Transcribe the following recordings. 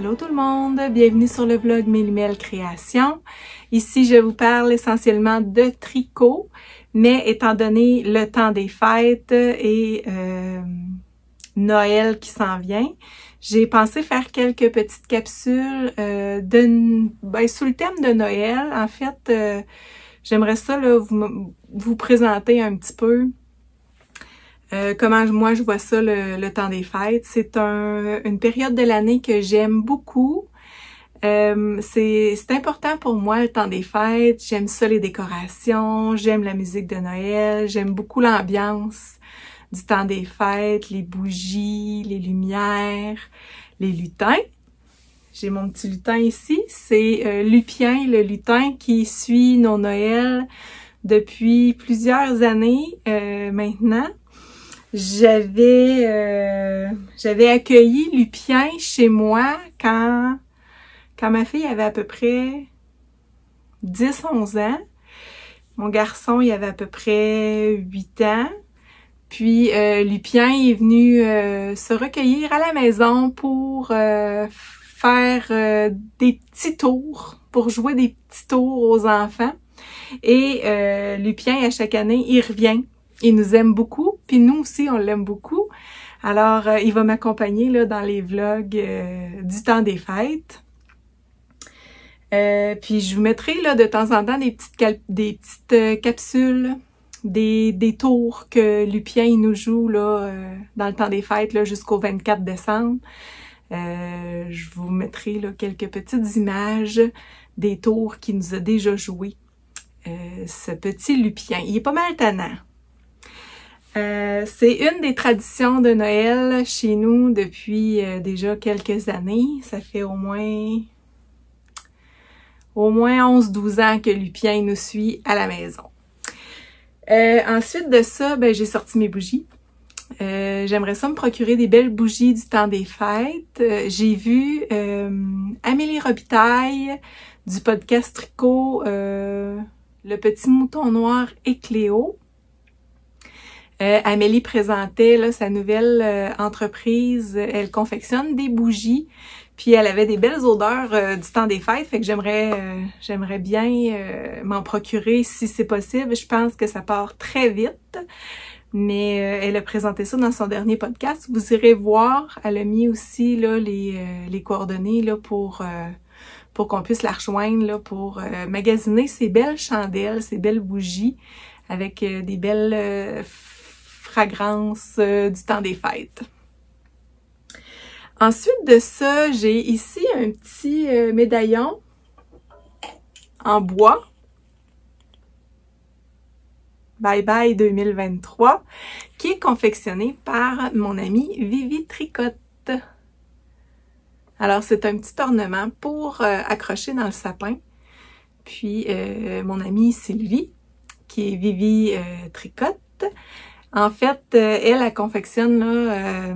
Allô tout le monde, bienvenue sur le vlog Mélimel Création. Ici, je vous parle essentiellement de tricot, mais étant donné le temps des fêtes et Noël qui s'en vient, j'ai pensé faire quelques petites capsules sous le thème de Noël. En fait, j'aimerais ça là, vous présenter un petit peu comment moi je vois ça le temps des fêtes. C'est une période de l'année que j'aime beaucoup. C'est important pour moi le temps des fêtes. J'aime ça les décorations, j'aime la musique de Noël, j'aime beaucoup l'ambiance du temps des fêtes, les bougies, les lumières, les lutins. J'ai mon petit lutin ici, c'est Lupien, le lutin qui suit nos Noëls depuis plusieurs années maintenant. J'avais accueilli Lupien chez moi quand ma fille avait à peu près 10-11 ans. Mon garçon, il avait à peu près 8 ans. Puis Lupien est venu se recueillir à la maison pour faire des petits tours, pour jouer des petits tours aux enfants. Et Lupien, à chaque année, il revient. Il nous aime beaucoup, puis nous aussi, on l'aime beaucoup. Alors, il va m'accompagner là dans les vlogs du temps des fêtes. Puis je vous mettrai là de temps en temps des petites capsules, des tours que Lupien il nous joue là dans le temps des fêtes là jusqu'au 24 décembre. Je vous mettrai là quelques petites images des tours qu'il nous a déjà joués. Ce petit Lupien, il est pas mal tannant. C'est une des traditions de Noël chez nous depuis déjà quelques années. Ça fait au moins 11-12 ans que Lupien nous suit à la maison. Ensuite de ça, j'ai sorti mes bougies. J'aimerais ça me procurer des belles bougies du temps des fêtes. J'ai vu Amélie Robitaille du podcast Tricot, Le Petit Mouton Noir et Cléo. Amélie présentait là, sa nouvelle entreprise. Elle confectionne des bougies, puis elle avait des belles odeurs du temps des fêtes, fait que j'aimerais bien m'en procurer si c'est possible. Je pense que ça part très vite, mais elle a présenté ça dans son dernier podcast. Vous irez voir, elle a mis aussi là les coordonnées là pour qu'on puisse la rejoindre là, pour magasiner ces belles chandelles, ces belles bougies avec des belles fragrances du temps des fêtes. Ensuite de ça, j'ai ici un petit médaillon en bois. Bye Bye 2023, qui est confectionné par mon amie Vivi Tricotte. Alors, c'est un petit ornement pour accrocher dans le sapin. Puis, mon amie Sylvie, qui est Vivi Tricotte, en fait, elle confectionne là,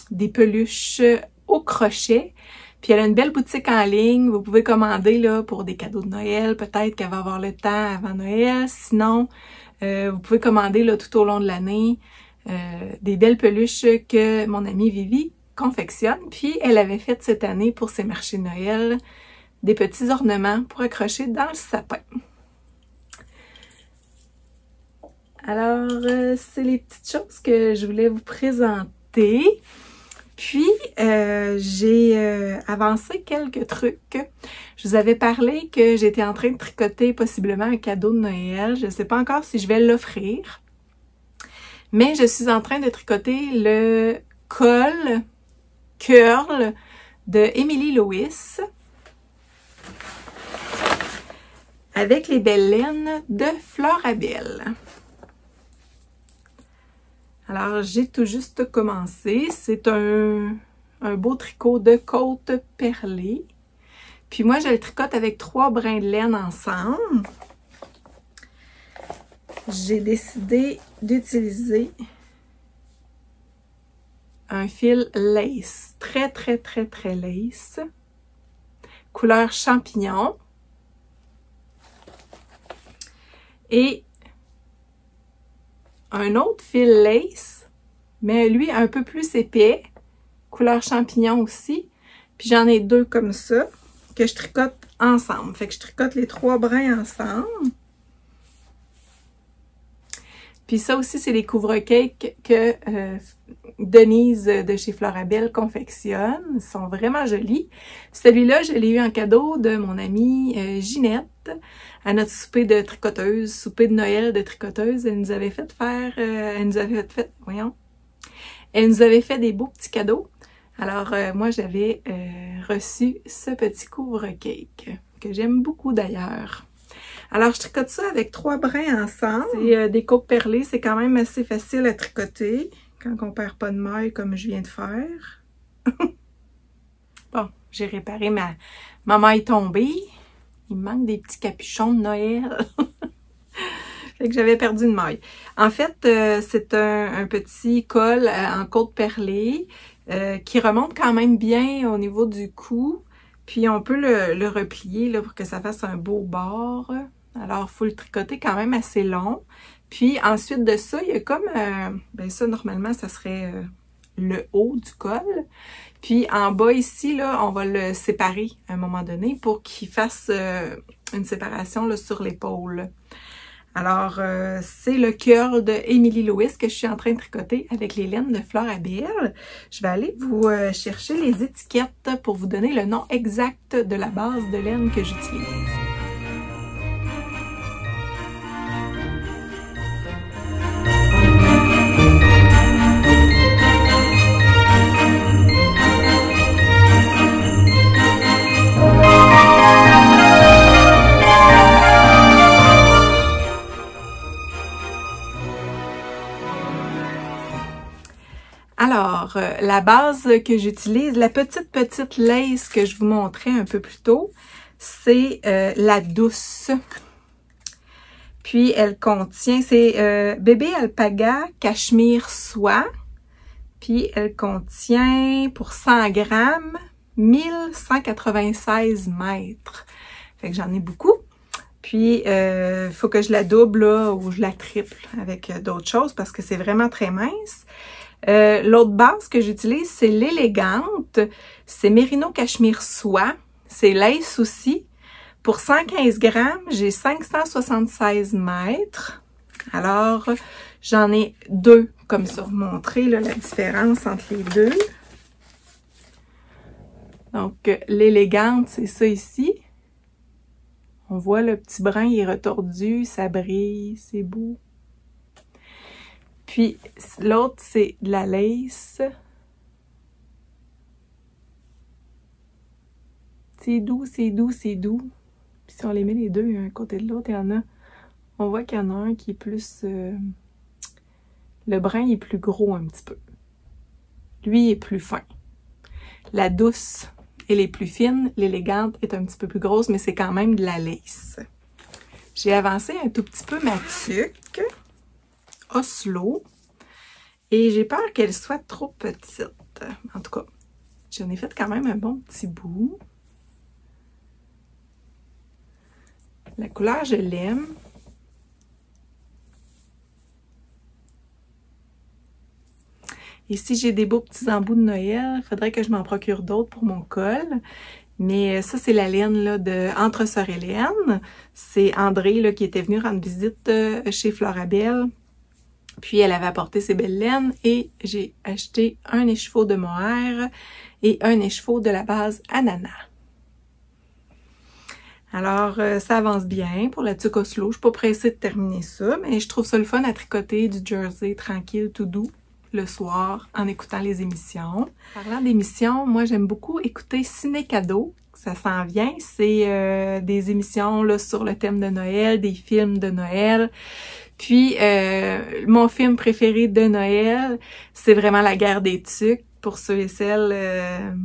des peluches au crochet. Puis elle a une belle boutique en ligne. Vous pouvez commander là pour des cadeaux de Noël. Peut-être qu'elle va avoir le temps avant Noël. Sinon, vous pouvez commander là tout au long de l'année des belles peluches que mon amie Vivi confectionne. Puis elle avait fait cette année pour ses marchés de Noël des petits ornements pour accrocher dans le sapin. Alors, c'est les petites choses que je voulais vous présenter. Puis, j'ai avancé quelques trucs. Je vous avais parlé que j'étais en train de tricoter possiblement un cadeau de Noël. Je ne sais pas encore si je vais l'offrir. Mais je suis en train de tricoter le col curl de Emily Lewis avec les belles laines de Florabelle. Alors, j'ai tout juste commencé. C'est un beau tricot de côte perlée. Puis moi, je le tricote avec 3 brins de laine ensemble. J'ai décidé d'utiliser un fil lace. Très, très, très, très lace. Couleur champignon. Et un autre fil lace, mais lui un peu plus épais, couleur champignon aussi, Puis j'en ai 2 comme ça, que je tricote ensemble. Fait que je tricote les 3 brins ensemble. Puis ça aussi, c'est les couvre-cakes que Denise de chez Florabelle confectionne. Ils sont vraiment jolis. Celui-là, je l'ai eu en cadeau de mon amie Ginette à notre souper de tricoteuse, souper de Noël de tricoteuse. Elle nous avait fait faire, elle nous avait fait des beaux petits cadeaux. Alors, moi, j'avais reçu ce petit couvre-cake que j'aime beaucoup d'ailleurs. Alors, je tricote ça avec 3 brins ensemble. C'est des coupes perlées. C'est quand même assez facile à tricoter quand on perd pas de maille comme je viens de faire. Bon, j'ai réparé ma maille tombée. Il me manque des petits capuchons de Noël. Fait que j'avais perdu une maille. En fait, c'est un petit col en côte perlée qui remonte quand même bien au niveau du cou. Puis on peut le replier là, pour que ça fasse un beau bord. Alors, il faut le tricoter quand même assez long. Puis ensuite de ça, il y a comme... ben ça, normalement, ça serait le haut du col. Puis en bas ici, là, on va le séparer à un moment donné pour qu'il fasse une séparation là, sur l'épaule. Alors, c'est le curl de Emily Lewis que je suis en train de tricoter avec les laines de Florabelle. Je vais aller vous chercher les étiquettes pour vous donner le nom exact de la base de laine que j'utilise. Alors, la base que j'utilise, la petite lace que je vous montrais un peu plus tôt, c'est la douce. Puis, elle contient, c'est bébé alpaga cachemire soie. Puis, elle contient pour 100 grammes 1196 mètres. Fait que j'en ai beaucoup. Puis, il faut que je la double là, ou je la triple avec d'autres choses parce que c'est vraiment très mince. L'autre base que j'utilise, c'est l'élégante. C'est Merino Cachemire Soie. C'est lace aussi. Pour 115 grammes, j'ai 576 mètres. Alors, j'en ai 2, comme ça, pour montrer là, la différence entre les deux. Donc, l'élégante, c'est ça ici. On voit le petit brin, il est retordu, ça brille, c'est beau. Puis, l'autre, c'est de la lace. C'est doux, c'est doux, c'est doux. Puis si on les met les deux un côté de l'autre, il y en a... On voit qu'il y en a un qui est plus... le brin est plus gros un petit peu. Lui est plus fin. La douce, elle est plus fine. L'élégante est un petit peu plus grosse, mais c'est quand même de la lace. J'ai avancé un tout petit peu ma tuque. Oslo. Et j'ai peur qu'elle soit trop petite. En tout cas, j'en ai fait quand même un bon petit bout. La couleur, je l'aime. Ici, j'ai des beaux petits embouts de Noël. Il faudrait que je m'en procure d'autres pour mon col. Mais ça, c'est la laine là, de Entre Sœurs Hélène. C'est André là, qui était venu rendre visite chez Florabelle. Puis, elle avait apporté ses belles laines et j'ai acheté un écheveau de mohair et un écheveau de la base ananas. Alors, ça avance bien pour la tuque Oslo. Je suis pas pressée de terminer ça, mais je trouve ça le fun à tricoter du jersey tranquille, tout doux, le soir, en écoutant les émissions. Parlant d'émissions, moi, j'aime beaucoup écouter Ciné Cadeau. Ça s'en vient. C'est des émissions là, sur le thème de Noël, des films de Noël. Puis, mon film préféré de Noël, c'est vraiment La Guerre des Tucs, pour ceux et celles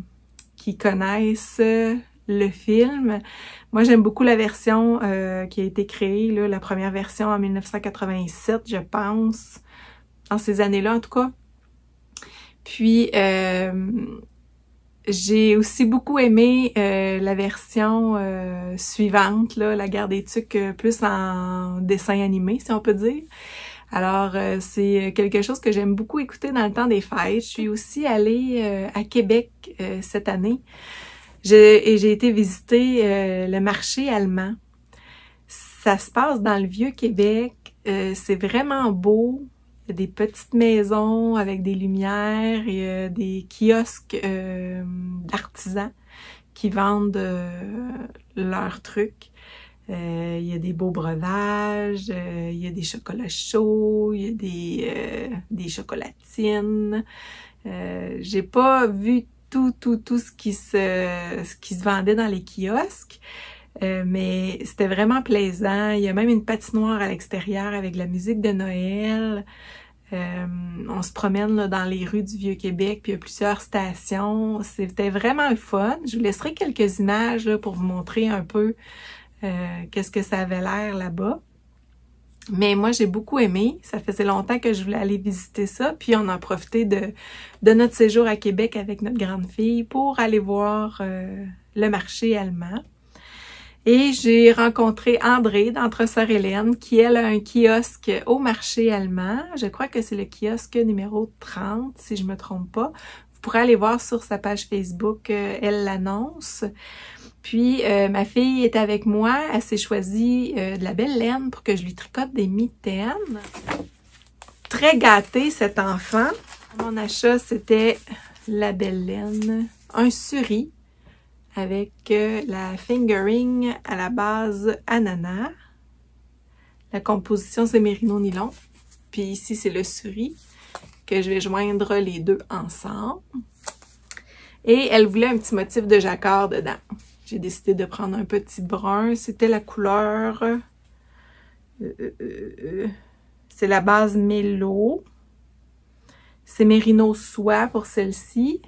qui connaissent le film. Moi, j'aime beaucoup la version qui a été créée, là, la première version en 1987, je pense, dans ces années-là en tout cas. Puis, j'ai aussi beaucoup aimé la version suivante, là, La Guerre des Tucs, plus en dessin animé, si on peut dire. Alors, c'est quelque chose que j'aime beaucoup écouter dans le temps des fêtes. Je suis aussi allée à Québec cette année. J'ai été visiter le marché allemand. Ça se passe dans le Vieux-Québec. C'est vraiment beau. Il y a des petites maisons avec des lumières. Il y a des kiosques d'artisans qui vendent leurs trucs. Il y a des beaux breuvages, il y a des chocolats chauds, il y a des chocolatines. J'ai pas vu tout ce qui se vendait dans les kiosques, mais c'était vraiment plaisant. Il y a même une patinoire à l'extérieur avec la musique de Noël. On se promène là, dans les rues du Vieux-Québec, puis il y a plusieurs stations. C'était vraiment le fun. Je vous laisserai quelques images là, pour vous montrer un peu qu'est-ce que ça avait l'air là-bas. Mais moi, j'ai beaucoup aimé. Ça faisait longtemps que je voulais aller visiter ça. Puis on a profité de notre séjour à Québec avec notre grande fille pour aller voir le marché allemand. Et j'ai rencontré André d'Entre-Sœurs Hélène, qui, elle, a un kiosque au marché allemand. Je crois que c'est le kiosque numéro 30, si je me trompe pas. Vous pourrez aller voir sur sa page Facebook, elle l'annonce. Puis, ma fille est avec moi. Elle s'est choisie de la belle laine pour que je lui tricote des mitaines. Très gâtée, cet enfant. Mon achat, c'était la belle laine. Un suri avec la fingering à la base ananas. La composition, c'est mérino nylon. Puis ici, c'est le suri que je vais joindre les deux ensemble. Et elle voulait un petit motif de jacquard dedans. J'ai décidé de prendre un petit brun. C'était la couleur... c'est la base mélo. C'est mérino soie pour celle-ci.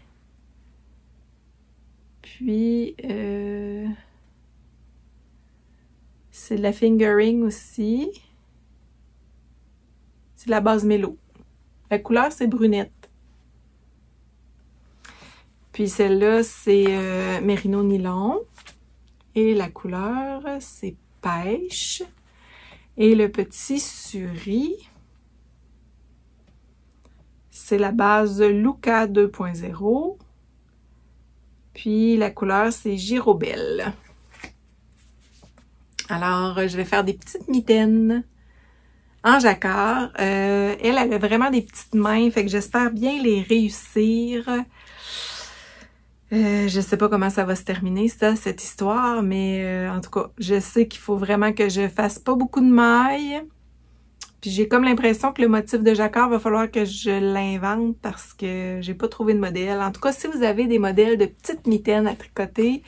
Puis, c'est de la fingering aussi. C'est la base mélo. La couleur, c'est brunette. Puis celle-là, c'est mérino nylon. Et la couleur, c'est pêche. Et le petit suri, c'est la base Luca 2.0. Puis la couleur, c'est Girobelle. Alors, je vais faire des petites mitaines en jacquard. Elle a vraiment des petites mains, fait que j'espère bien les réussir. Je sais pas comment ça va se terminer, ça, cette histoire, mais en tout cas, je sais qu'il faut vraiment que je fasse pas beaucoup de mailles. Puis j'ai comme l'impression que le motif de jacquard va falloir que je l'invente parce que j'ai pas trouvé de modèle. En tout cas, si vous avez des modèles de petites mitaines à tricoter,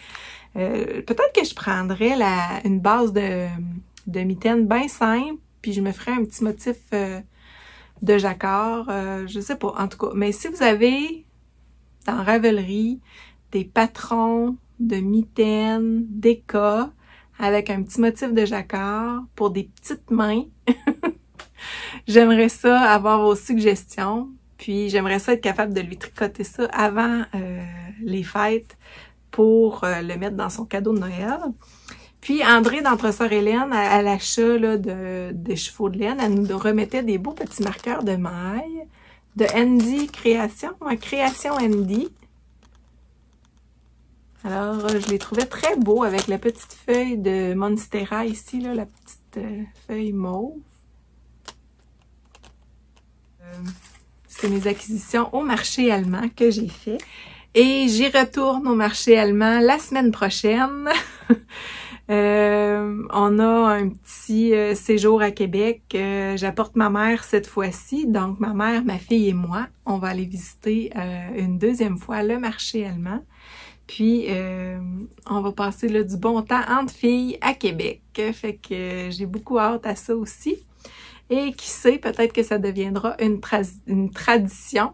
peut-être que je prendrais une base de mitaines bien simple, puis je me ferais un petit motif de jacquard. Je sais pas, en tout cas. Mais si vous avez dans Ravelry des patrons de mitaines, d'écas, avec un petit motif de jacquard pour des petites mains, j'aimerais ça avoir vos suggestions. Puis j'aimerais ça être capable de lui tricoter ça avant les fêtes pour le mettre dans son cadeau de Noël. Puis André d'Entre-Sœurs Hélène, à l'achat des chevaux de laine, elle nous remettait des beaux petits marqueurs de maille de Andy Création, Création Andy. Alors, je les trouvais très beaux avec la petite feuille de Monstera ici, là, la petite feuille mauve. C'est mes acquisitions au marché allemand que j'ai fait. Et j'y retourne au marché allemand la semaine prochaine. On a un petit séjour à Québec. J'apporte ma mère cette fois-ci. Donc, ma mère, ma fille et moi, on va aller visiter une deuxième fois le marché allemand. Puis, on va passer là, du bon temps entre filles à Québec. Fait que j'ai beaucoup hâte à ça aussi. Et qui sait, peut-être que ça deviendra une tradition.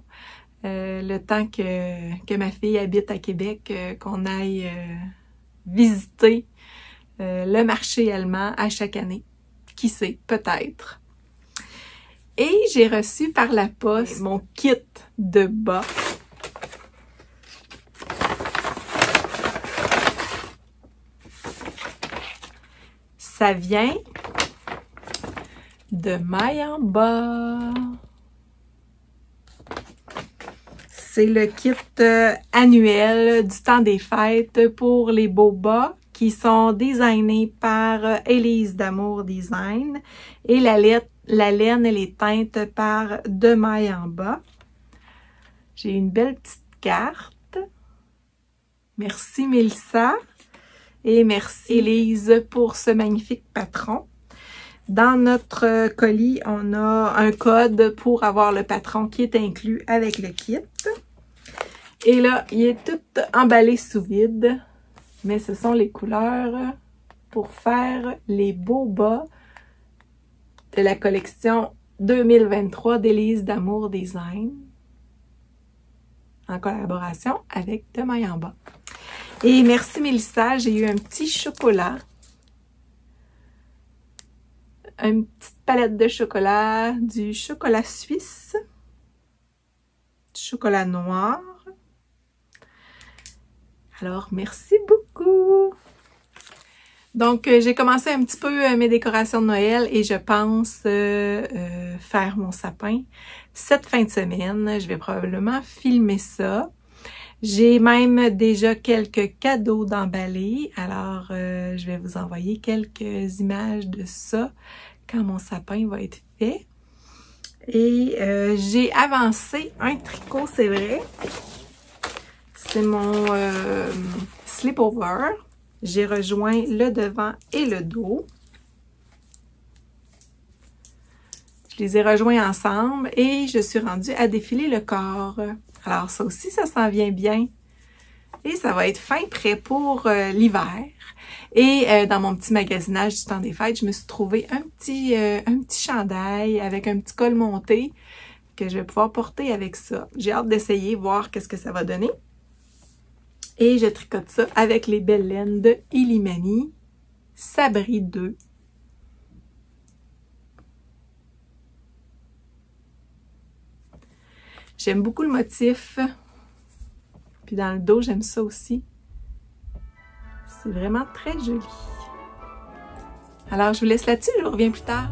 Le temps que ma fille habite à Québec, qu'on aille visiter le marché allemand à chaque année. Qui sait, peut-être. Et j'ai reçu par la poste mon kit de bas. Ça vient de maille en bas. C'est le kit annuel du temps des fêtes pour les beaux bas qui sont designés par Élise d'Amour Design. Et la laine, elle est teinte par De Maille en bas. J'ai une belle petite carte. Merci Mélissa. Et merci Élise pour ce magnifique patron. Dans notre colis, on a un code pour avoir le patron qui est inclus avec le kit. Et là, il est tout emballé sous vide. Mais ce sont les couleurs pour faire les beaux bas de la collection 2023 d'Élise d'Amour Design. En collaboration avec De Maille en bas. Et merci Mélissa, j'ai eu un petit chocolat. Une petite palette de chocolat, du chocolat suisse, du chocolat noir. Alors, merci beaucoup! Donc, j'ai commencé un petit peu mes décorations de Noël et je pense faire mon sapin cette fin de semaine. Je vais probablement filmer ça. J'ai même déjà quelques cadeaux d'emballés, alors je vais vous envoyer quelques images de ça quand mon sapin va être fait. Et j'ai avancé un tricot, c'est vrai. C'est mon slip-over. J'ai rejoint le devant et le dos. Je les ai rejoints ensemble et je suis rendue à défiler le corps. Alors ça aussi, ça s'en vient bien. Et ça va être fin prêt pour l'hiver. Et dans mon petit magasinage du temps des fêtes, je me suis trouvé un petit chandail avec un petit col monté que je vais pouvoir porter avec ça. J'ai hâte d'essayer, voir qu'est-ce que ça va donner. Et je tricote ça avec les belles laines de Illimani Sabri 2. J'aime beaucoup le motif. Puis dans le dos, j'aime ça aussi. C'est vraiment très joli. Alors, je vous laisse là-dessus, je reviens plus tard.